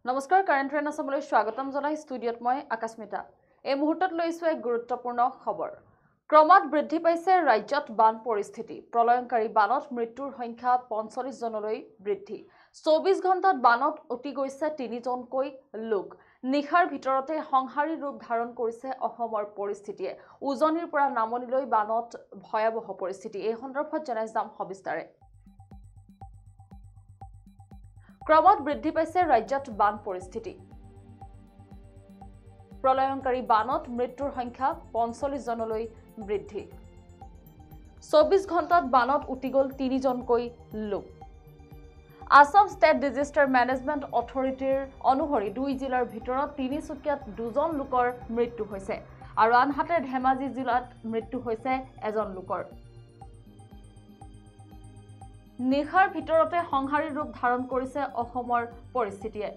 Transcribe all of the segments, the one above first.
নমস্কাৰ current train আছামলৈ স্বাগতম জনাই ষ্টুডিঅ'ত মই আকাশমিতা এই মুহূৰ্তত লৈছো এক গুৰুত্বপূৰ্ণ খবৰ ক্ৰমাৎ বৃদ্ধি পাইছে ৰাজ্যত বান পৰিস্থিতি প্ৰলয়ংকাৰী বানত মৃত্যুৰ সংখ্যা ৪৫ জনলৈ বৃদ্ধি ২৪ ঘণ্টাত বানত উটি গৈছে ৩ জনকৈ লোক নিখাৰ ভিতৰতে সংহাৰী ৰূপ ধাৰণ কৰিছে অসমৰ পৰিস্থিতিয়ে উজনিৰ পৰা নামনিলৈ বানত ভয়াৱহ পৰিস্থিতি এই সন্দৰ্ভত জনাই যাম সবিস্তাৰে ক্ৰমাৎ বৃদ্ধি পাইছে ৰাজ্যত বান পৰিস্থিতি প্ৰলয়ংকাৰী বানত মৃত্যুৰ সংখ্যা ৪৫ জনলৈ বৃদ্ধি ২৪ ঘণ্টাত বানত উটি গল ৩ জনকৈ লোক আসাম ষ্টেট ডিজাষ্টাৰ মেনেজমেণ্ট অথৰিটিৰ অনুসৰি ২ জিলাৰ ভিতৰত তিনিচুকীয়াত ২জন লোকৰ মৃত্যু হৈছে আৰু আনহাতে ধেমাজি জিলাত মৃত্যু হৈছে এজন লোকৰ নিখাৰ ভিতৰতে সংহাৰী ৰূপ ধাৰণ কৰিছে অসমৰ পৰিস্থিতিয়ে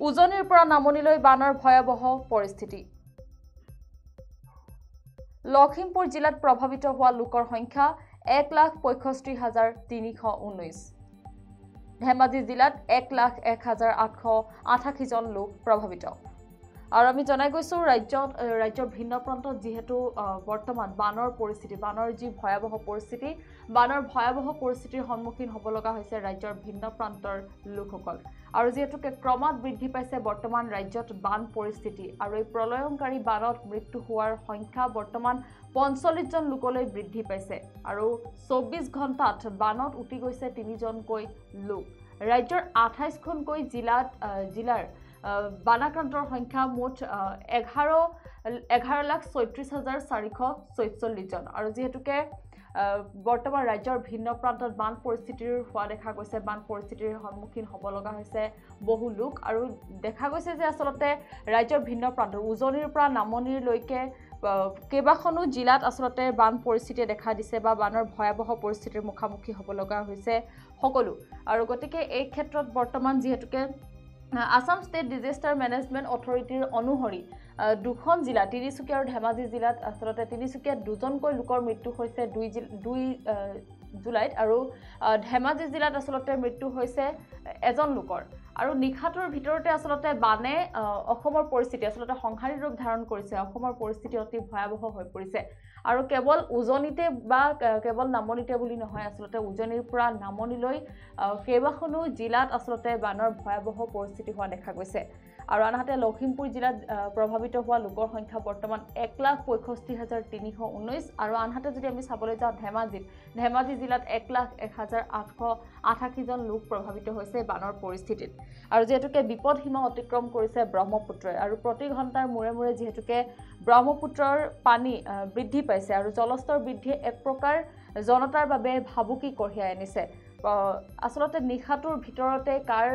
উজনিৰ পৰা নামনিলৈ বানৰ ভয়াৱহ পৰিস্থিতি লখিমপুৰ জিলাত প্ৰভাৱিত হোৱা লোকৰ সংখ্যা ১,৬৫,৩১৯ ধেমাজি জিলাত ১,০০১,৮৮৮ জন লোক প্ৰভাৱিত আৰু আমি জনাই গৈছো ৰাজ্যৰ ভিন্ন প্ৰান্তত যেহেতু বৰ্তমান বানৰ পৰিস্থিতি বানৰ যি ভয়াৱহ পৰিস্থিতিৰ সন্মুখীন হ'ব লগা হৈছে ৰাজ্যৰ ভিন্ন প্ৰান্তৰ লোকসকল আৰু যেহেতু ক্ৰমাৎ বৃদ্ধি পাইছে বৰ্তমান ৰাজ্যত বান পৰিস্থিতি আৰু এই প্ৰলয়ংকাৰী বানত মৃত্যু হোৱাৰ সংখ্যা বৰ্তমান ৪৫ জন লোকলৈ বৃদ্ধি পাইছে আৰু ২৪ ঘণ্টাত বানত উটি গৈছে ৩ জনকৈ লোক ৰাজ্যৰ ২৮খনকৈ জিলাৰ বানাক্ৰান্তৰ সংখ্যা মুঠ ১১,৩৬,৪৪৪ জন আৰু যেহেতুকে বৰ্তমান ৰাজ্যৰ ভিন্ন প্ৰান্তত বান পৰিস্থিতিৰ হোৱা দেখা গৈছে বান পৰিস্থিতিৰ সন্মুখীন হ'ব লগা হৈছে বহু লোক আৰু দেখা গৈছে যে আচলতে ৰাজ্যৰ ভিন্ন প্ৰান্তৰ উজনিৰ পৰা নামনিলৈকে কেইবাখনো জিলাত আচলতে বান পৰিস্থিতিয়ে দেখা দিছে বা বানৰ ভয়াৱহ পৰিস্থিতিৰ মুখামুখি হ'ব লগা হৈছে সকলো আৰু গতিকে এই ক্ষেত্ৰত বৰ্তমান যেহেতুকে আসাম ষ্টেট ডিজাষ্টাৰ মেনেজমেণ্ট অথৰিটিৰ অনুসৰি দুখন জিলা তিনিচুকীয়া আৰু ধেমাজি জিলাত আচলতে তিনিচুকীয়াত ২জনকৈ লোকৰ মৃত্যু হৈছে ২ জুলাইত আৰু ধেমাজি জিলাত আচলতে মৃত্যু হৈছে এজন লোকৰ আৰু নিখাটোৰ ভিতৰতে আচলতে বানে অসমৰ পৰিস্থিতি আচলতে সংহাৰী ৰূপ ধাৰণ কৰিছে অসমৰ পৰিস্থিতি অতি ভয়াৱহ হৈ পৰিছে আৰু কেৱল উজনিতে বা কেৱল নামনিতে বুলি নহয় আচলতে উজনিৰ পৰা নামনিলৈ কেইবাখনো জিলাত আচলতে বানৰ ভয়াৱহ পৰিস্থিতি হোৱা দেখা গৈছে আৰু আনহাতে লখিমপুৰ জিলাত প্ৰভাৱিত হোৱা লোকৰ সংখ্যা বৰ্তমান ১,৬৫,৩১৯ আৰু আনহাতে যদি আমি চাবলৈ যাওঁ ধেমাজি জিলাত ১,০০১,৮৮৮ জন লোক প্ৰভাৱিত হৈছে বানৰ পৰিস্থিতিত আৰু যেহেতুকে বিপদ সীমা অতিক্ৰম কৰিছে ব্ৰহ্মপুত্ৰই আৰু প্ৰতি ঘণ্টাৰ মূৰে মূৰে যেহেতুকে ব্ৰহ্মপুত্ৰৰ পানী বৃদ্ধি পাইছে আৰু জলস্তৰ বৃদ্ধিয়ে এক প্ৰকাৰ জনতাৰ বাবে ভাবুকি কঢ়িয়াই আনিছে আচলতে নিখাটোৰ ভিতৰতে কাৰ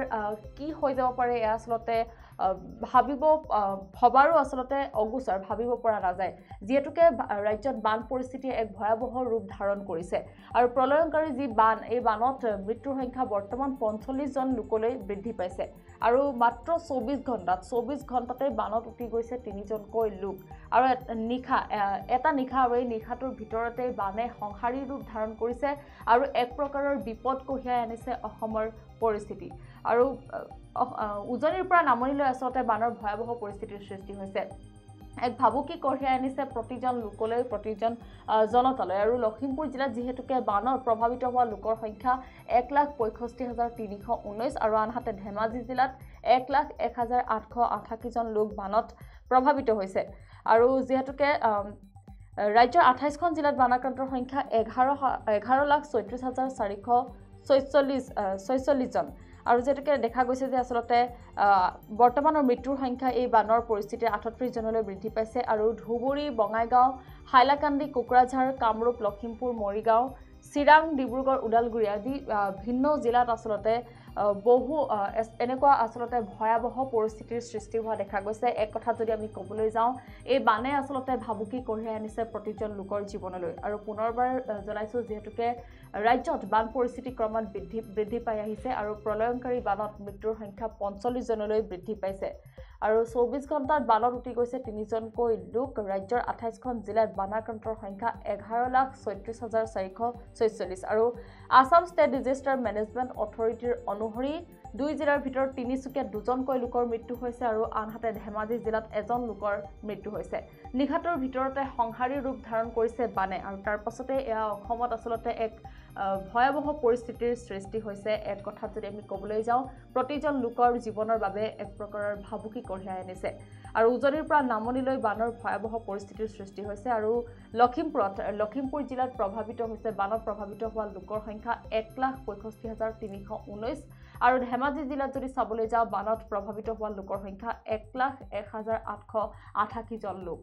কি হৈ যাব পাৰে এয়া আচলতে ভবাৰো আচলতে অগোচৰ ভাবিব পৰা নাযায় যেহেতুকে ৰাজ্যত বান পৰিস্থিতিয়ে এক ভয়াৱহ ৰূপ ধাৰণ কৰিছে আৰু প্ৰলয়ংকাৰী যি বান এই বানত মৃত্যুৰ সংখ্যা বৰ্তমান ৪৫ জন লোকলৈ বৃদ্ধি পাইছে আৰু মাত্ৰ ২৪ ঘণ্টাতে বানত উটি গৈছে ৩ জনকৈ লোক আৰু এটা নিশা আৰু এই নিশাটোৰ ভিতৰতে বানে সংহাৰী ৰূপ ধাৰণ কৰিছে আৰু এক প্ৰকাৰৰ বিপদ কঢ়িয়াই আনিছে অসমৰ পৰিস্থিতি আৰু উজনিৰ পৰা নামনিলৈ আচলতে বানৰ ভয়াৱহ পৰিস্থিতিৰ সৃষ্টি হৈছে এক ভাবুকি কঢ়িয়াই আনিছে প্ৰতিজন লোকলৈ প্ৰতিজন জনতালৈ আৰু লখিমপুৰ জিলাত যেহেতুকে বানত প্ৰভাৱিত হোৱা লোকৰ সংখ্যা ১,৬৫,৩১৯ আৰু আনহাতে ধেমাজি জিলাত ১,০০১,৮৮৮ জন লোক বানত প্ৰভাৱিত হৈছে আৰু যেহেতুকে ৰাজ্যৰ ২৮খন জিলাত বানাক্ৰান্তৰ সংখ্যা ১১,৩৬,৪৪৪ জন আৰু যেহেতুকে দেখা গৈছে যে আচলতে বৰ্তমানৰ মৃত্যুৰ সংখ্যা এই বানৰ পৰিস্থিতিৰ ৩৮ জনলৈ বৃদ্ধি পাইছে আৰু ধুবুৰী বঙাইগাঁও হাইলাকান্দি কোকৰাঝাৰ কামৰূপ লখিমপুৰ মৰিগাঁও চিৰাং ডিব্ৰুগড় ওদালগুৰি আদি ভিন্ন জিলাত আচলতে বহু এনেকুৱা আচলতে ভয়াৱহ পৰিস্থিতিৰ সৃষ্টি হোৱা দেখা গৈছে এক কথা যদি আমি ক'বলৈ যাওঁ এই বানে আচলতে ভাবুকি কঢ়িয়াই আনিছে প্ৰতিজন লোকৰ জীৱনলৈ আৰু পুনৰবাৰ জনাইছোঁ যেহেতুকে ৰাজ্যত বান পৰিস্থিতি ক্ৰমাৎ বৃদ্ধি পাই আহিছে আৰু প্ৰলয়ংকাৰী বানত মৃত্যুৰ সংখ্যা ৪৫ জনলৈ বৃদ্ধি পাইছে আৰু 24 ঘণ্টাত বানত উটি গৈছে 3জনকৈ লোক ৰাজ্যৰ 28খন জিলাত বানাক্ৰান্তৰ সংখ্যা 11,34,446 আৰু আসাম ষ্টেট ডিজাষ্টাৰ মেনেজমেণ্ট অথৰিটিৰ অনুসৰি 2 জিলাৰ ভিতৰত তিনিচুকীয়াত 2জনকৈ লোকৰ মৃত্যু হৈছে আৰু আনহাতে ধেমাজি জিলাত 1জন লোকৰ মৃত্যু হৈছে নিশাটোৰ ভিতৰতে সংহাৰী ৰূপ ধাৰণ কৰিছে বানে আৰু তাৰ পাছতে এয়া অসমত আসলতে এক ভয়াবহ পৰিস্থিতিৰ সৃষ্টি হৈছে এক কথাত যদি আমি ক'বলৈ যাওঁ প্ৰতিজন লোকৰ জীৱনৰ বাবে এক প্ৰকাৰৰ ভাবুকি কঢ়িয়াই আনিছে আৰু উজনিৰ পৰা নামনিলৈ বানৰ ভয়াবহ পৰিস্থিতিৰ সৃষ্টি হৈছে আৰু লখিমপুৰ জিলাত প্ৰভাৱিত হৈছে বানত প্ৰভাৱিত হোৱা লোকৰ সংখ্যা 1,65,319 আৰু ধেমাজি জিলাত যদি চাবলৈ যাওঁ বানত প্ৰভাৱিত হোৱা লোকৰ সংখ্যা 1,01,888 জন লোক